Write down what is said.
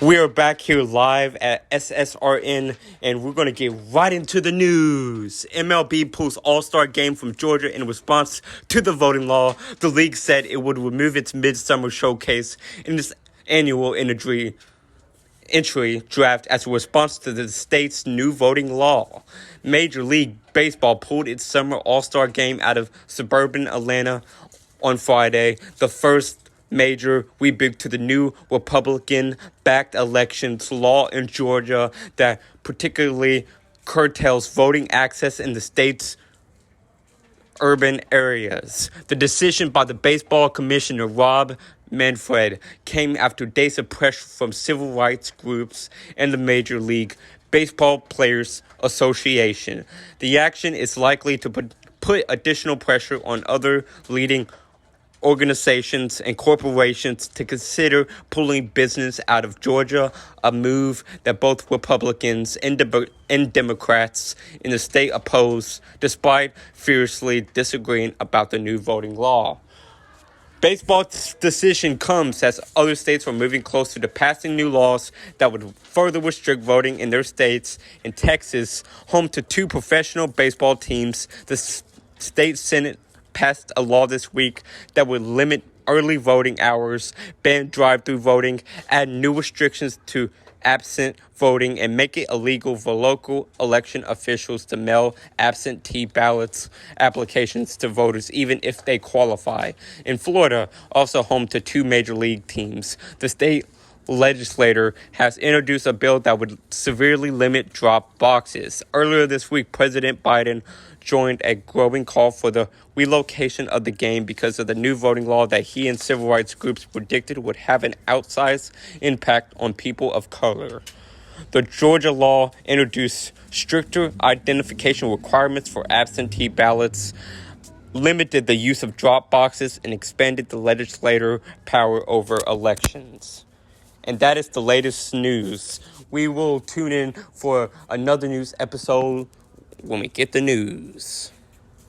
We are back here live at SSRN, and we're going to get right into the news. MLB pulls All-Star game from Georgia in response to the voting law. The league said it would remove its midsummer showcase in its annual entry draft as a response to the state's new voting law. Major League Baseball pulled its summer All-Star game out of suburban Atlanta on Friday, the first major rebuke to the new Republican-backed elections law in Georgia that particularly curtails voting access in the state's urban areas. The decision by the baseball commissioner, Rob Manfred, came after days of pressure from civil rights groups and the Major League Baseball Players Association. The action is likely to put additional pressure on other leading organizations and corporations to consider pulling business out of Georgia, a move that both Republicans and Democrats in the state oppose, despite fiercely disagreeing about the new voting law. Baseball's decision comes as other states are moving closer to passing new laws that would further restrict voting in their states. In Texas, home to two professional baseball teams, the state Senate passed a law this week that would limit early voting hours, ban drive-through voting, add new restrictions to absent voting, and make it illegal for local election officials to mail absentee ballots applications to voters even if they qualify. In Florida, also home to two major league teams, the state legislature has introduced a bill that would severely limit drop boxes. Earlier this week, President Biden joined a growing call for the relocation of the game because of the new voting law that he and civil rights groups predicted would have an outsized impact on people of color. The Georgia law introduced stricter identification requirements for absentee ballots, limited the use of drop boxes, and expanded the legislature power over elections. And that is the latest news. We will tune in for another news episode when we get the news.